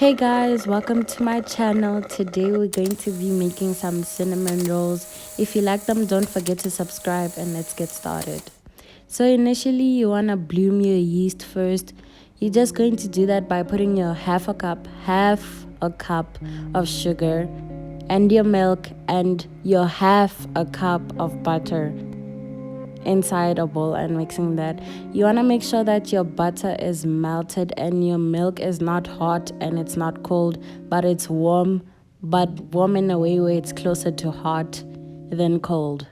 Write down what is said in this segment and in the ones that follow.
Hey guys, welcome to my channel. Today we're going to be making some cinnamon rolls. If you like them, don't forget to subscribe and let's get started. So initially you want to bloom your yeast first. You're just going to do that by putting your half a cup of sugar and your milk and your half a cup of butter inside a bowl and mixing that. You want to make sure that your butter is melted and your milk is not hot and it's not cold, but it's warm, but warm in a way where it's closer to hot than cold.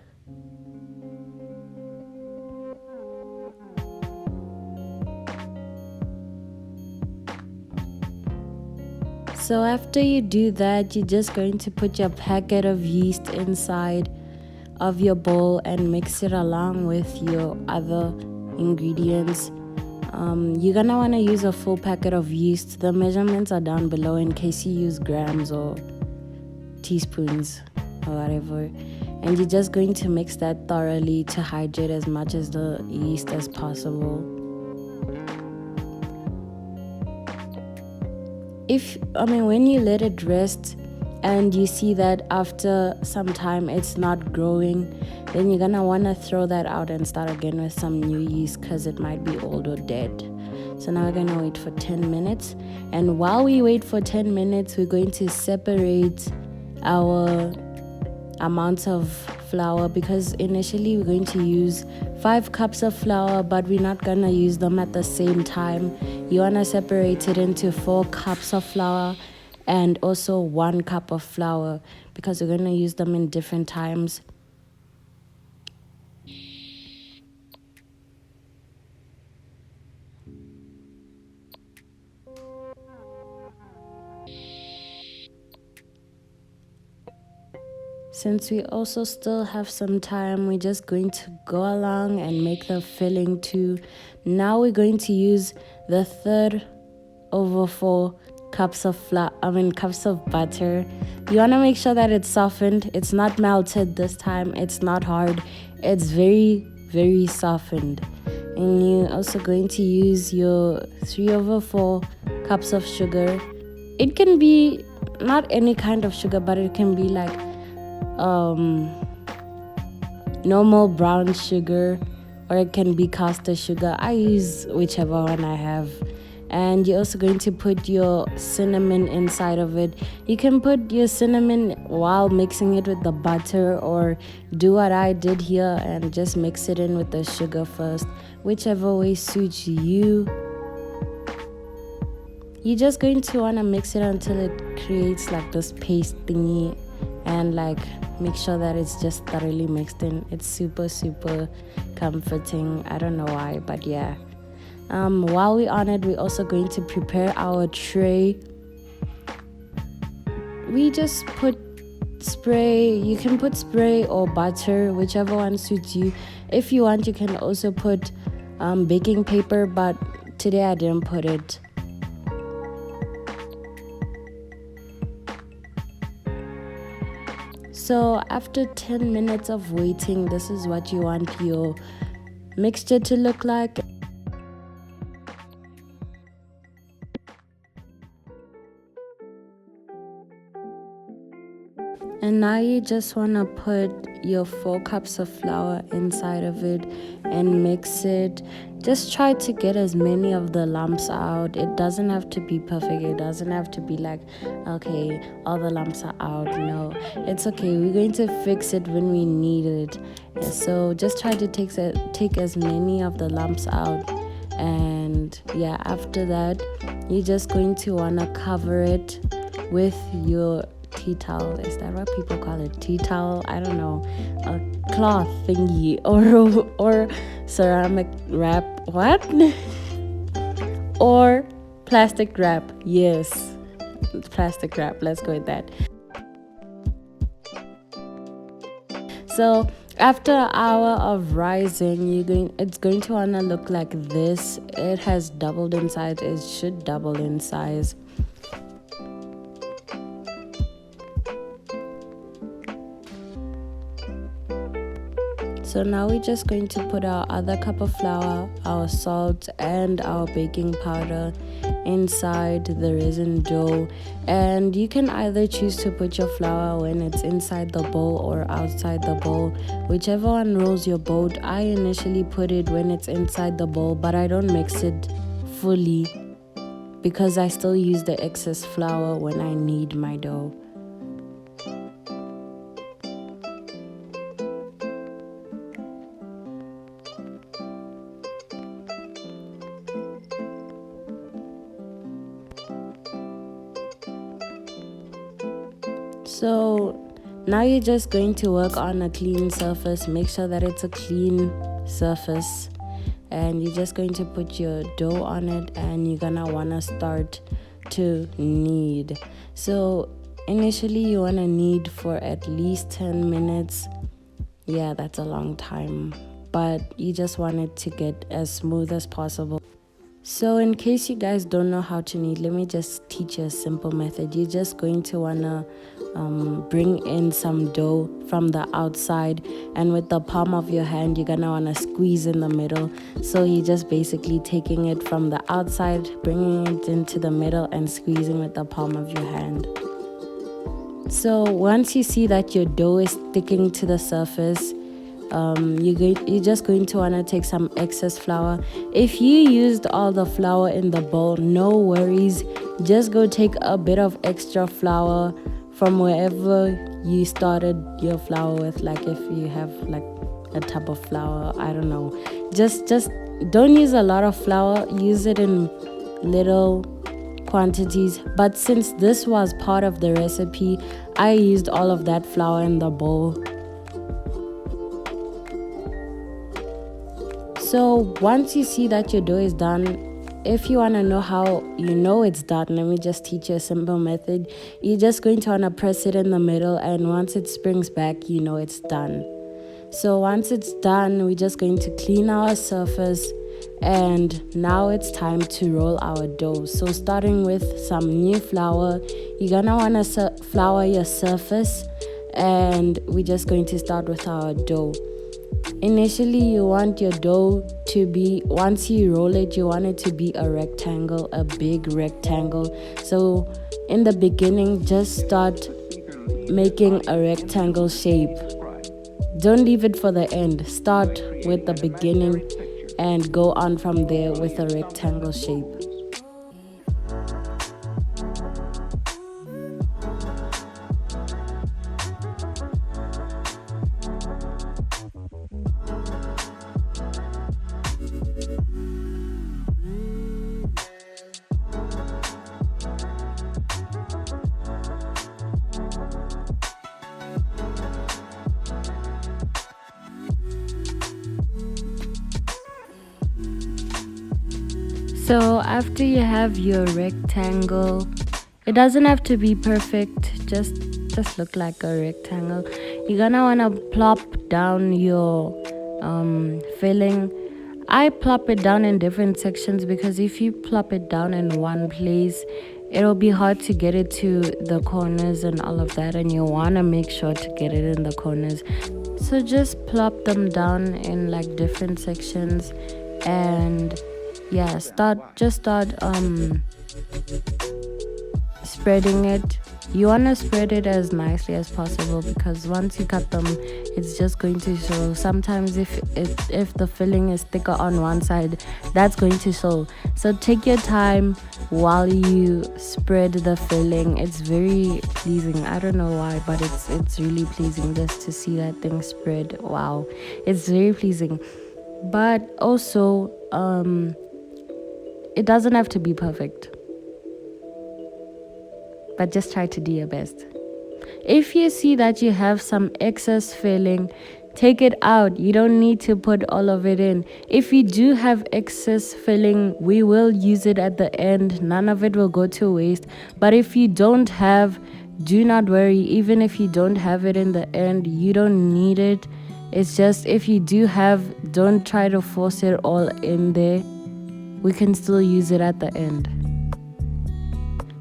So after you do that, you're just going to put your packet of yeast inside of your bowl and mix it along with your other ingredients. You're gonna want to use a full packet of yeast. The measurements are down below in case you use grams or teaspoons or whatever. And you're just going to mix that thoroughly to hydrate as much as the yeast as possible. When you let it rest and you see that after some time it's not growing, then you're gonna want to throw that out and start again with some new yeast because it might be old or dead. So now we're gonna wait for 10 minutes, and while we wait for 10 minutes we're going to separate our amounts of flour, because initially we're going to use 5 cups of flour, but we're not gonna use them at the same time. You wanna separate it into 4 cups of flour and also 1 cup of flour, because we're going to use them in different times. Since we also still have some time, we're just going to go along and make the filling too. Now we're going to use the 3/4 cups of cups of butter. You want to make sure that it's softened. It's not melted this time. It's not hard. It's very, very softened. And you're also going to use your 3/4 cups of sugar. It can be not any kind of sugar, but it can be like normal brown sugar, or it can be caster sugar. I use whichever one I have. And you're also going to put your cinnamon inside of it. You can put your cinnamon while mixing it with the butter, or do what I did here and just mix it in with the sugar first. Whichever way suits you. You're just going to want to mix it until it creates like this paste thingy, and like make sure that it's just thoroughly mixed in. It's super, super comforting. I don't know why, but yeah. While we're on it, we're also going to prepare our tray. We just put spray. You can put spray or butter, whichever one suits you. If you want, you can also put baking paper, but today I didn't put it. So after 10 minutes of waiting, this is what you want your mixture to look like. And now you just want to put your 4 cups of flour inside of it and mix it. Just try to get as many of the lumps out. It doesn't have to be perfect. It doesn't have to be like, okay, all the lumps are out. No, it's okay. We're going to fix it when we need it. So just try to take as many of the lumps out. And yeah, after that, you're just going to want to cover it with your tea towel. Is that what people call it? Tea towel? I don't know. A cloth thingy or ceramic wrap. What? Or plastic wrap. Yes, plastic wrap. Let's go with that. So after an hour of rising, it's going to wanna look like this. It has doubled in size. It should double in size. So now we're just going to put our other cup of flour, our salt, and our baking powder inside the resin dough, and you can either choose to put your flour when it's inside the bowl or outside the bowl, whichever one rolls your boat. I initially put it when it's inside the bowl, but I don't mix it fully because I still use the excess flour when I knead my dough. So now you're just going to work on a clean surface. Make sure that it's a clean surface, and you're just going to put your dough on it, and you're gonna wanna start to knead. So initially you wanna knead for at least 10 minutes. Yeah, that's a long time, but you just want it to get as smooth as possible. So in case you guys don't know how to knead, let me just teach you a simple method. You're just going to wanna bring in some dough from the outside, and with the palm of your hand you're gonna wanna squeeze in the middle. So you're just basically taking it from the outside, bringing it into the middle, and squeezing with the palm of your hand. So once you see that your dough is sticking to the surface, you're just going to want to take some excess flour. If you used all the flour in the bowl, no worries, just go take a bit of extra flour from wherever you started your flour with. Like if you have like a tub of flour, I don't know, just don't use a lot of flour, use it in little quantities. But since this was part of the recipe, I used all of that flour in the bowl. So once you see that your dough is done, if you want to know how you know it's done, let me just teach you a simple method. You're just going to want to press it in the middle, and once it springs back, you know it's done. So once it's done, we're just going to clean our surface, and now it's time to roll our dough. So starting with some new flour, you're gonna want to flour your surface, and we're just going to start with our dough. Initially, you want your dough to be, once you roll it, you want it to be a rectangle, a big rectangle. So in the beginning, just start making a rectangle shape. Don't leave it for the end. Start with the beginning and go on from there with a rectangle shape. So after you have your rectangle, it doesn't have to be perfect, just look like a rectangle. You're gonna wanna plop down your filling. I plop it down in different sections because if you plop it down in one place, it'll be hard to get it to the corners and all of that, and you wanna make sure to get it in the corners. So just plop them down in like different sections, and yeah, start spreading it. You want to spread it as nicely as possible because once you cut them, it's just going to show. Sometimes if the filling is thicker on one side, that's going to show. So take your time while you spread the filling. It's very pleasing. I don't know why, but it's really pleasing just to see that thing spread. Wow, it's very pleasing. But also it doesn't have to be perfect, but just try to do your best. If you see that you have some excess filling, take it out. You don't need to put all of it in. If you do have excess filling, we will use it at the end. None of it will go to waste. But if you don't have, do not worry. Even if you don't have it in the end, you don't need it. It's just if you do have, don't try to force it all in there. We can still use it at the end.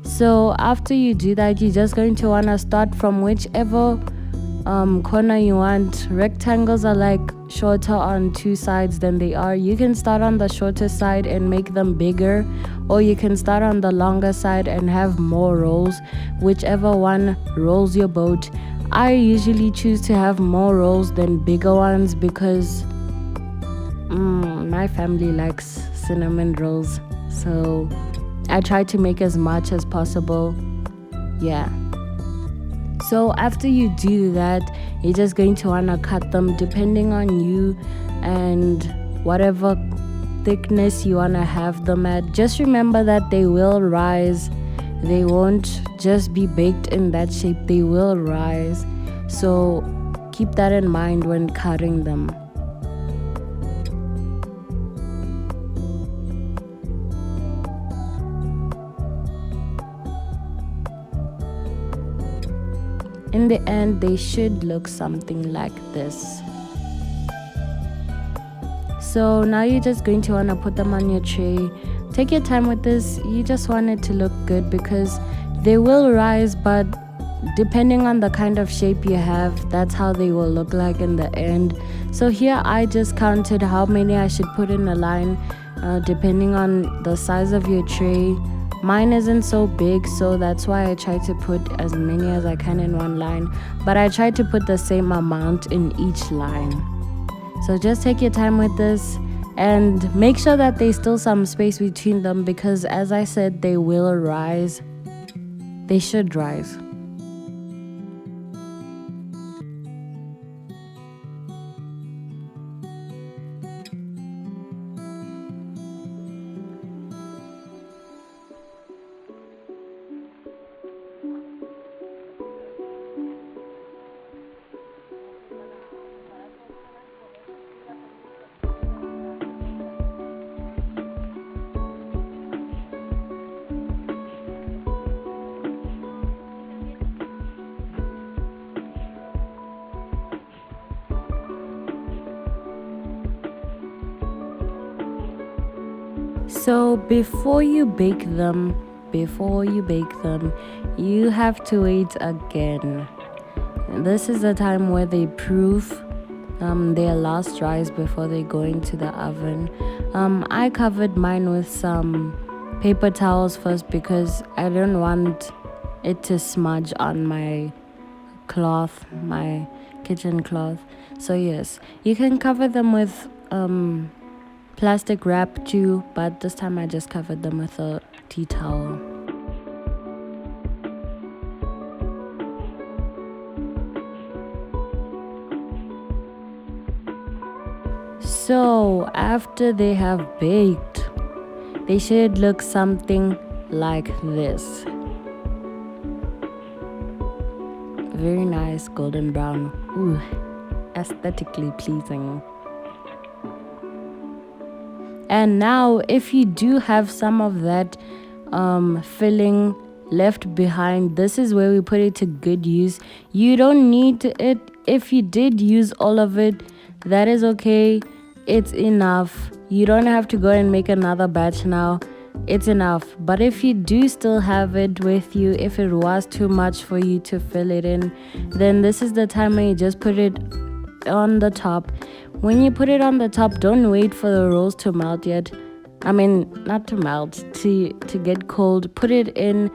So after you do that, you're just going to want to start from whichever corner you want. Rectangles are like shorter on two sides than they are. You can start on the shorter side and make them bigger, or you can start on the longer side and have more rolls, whichever one rolls your boat. I usually choose to have more rolls than bigger ones because my family likes cinnamon rolls, so I try to make as much as possible. Yeah. So after you do that, you're just going to want to cut them depending on you and whatever thickness you want to have them at. Just remember that they will rise. They won't just be baked in that shape, they will rise. So keep that in mind when cutting them. In the end, they should look something like this. So now you're just going to want to put them on your tray. Take your time with this. You just want it to look good because they will rise, but depending on the kind of shape you have, that's how they will look like in the end. So here I just counted how many I should put in a line depending on the size of your tray. Mine isn't so big, so that's why I try to put as many as I can in one line, but I try to put the same amount in each line. So just take your time with this and make sure that there's still some space between them because, as I said, they will rise. They should rise. So before you bake them, you have to wait again. This is the time where they proof their last rise before they go into the oven. I covered mine with some paper towels first because I don't want it to smudge on my cloth, my kitchen cloth. So yes, you can cover them with plastic wrap too, but this time I just covered them with a tea towel. So after they have baked, they should look something like this. Very nice golden brown. Ooh, aesthetically pleasing. And now if you do have some of that filling left behind, this is where we put it to good use. You don't need it. If you did use all of it, that is okay. It's enough. You don't have to go and make another batch now. It's enough. But if you do still have it with you, if it was too much for you to fill it in, then this is the time when you just put it on the top. When you put it on the top, don't wait for the rolls to melt yet. I mean, not to melt, to get cold. Put it in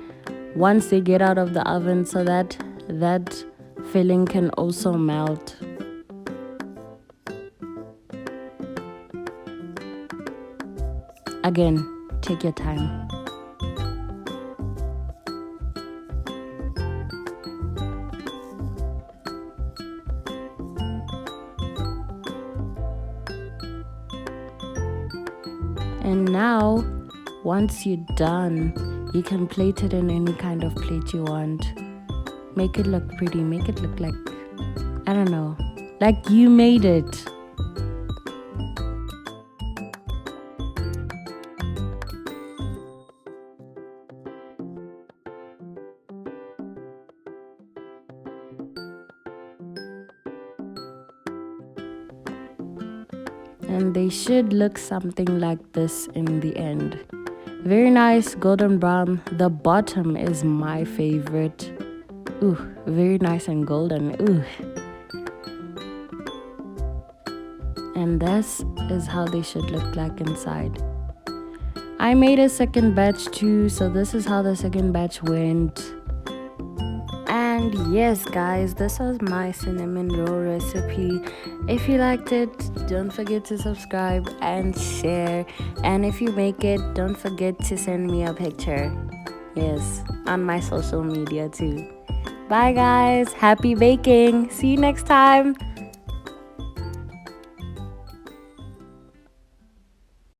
once they get out of the oven so that that filling can also melt. Again, take your time. And now, once you're done, you can plate it in any kind of plate you want. Make it look pretty, make it look like, I don't know, like you made it. And they should look something like this in the end. Very nice golden brown. The bottom is my favorite. Ooh, very nice and golden. Ooh. And this is how they should look like inside. I made a second batch too, so this is how the second batch went. And yes guys, this was my cinnamon roll recipe. If you liked it, don't forget to subscribe and share. And if you make it, don't forget to send me a picture. Yes, on my social media too. Bye guys, happy baking. See you next time.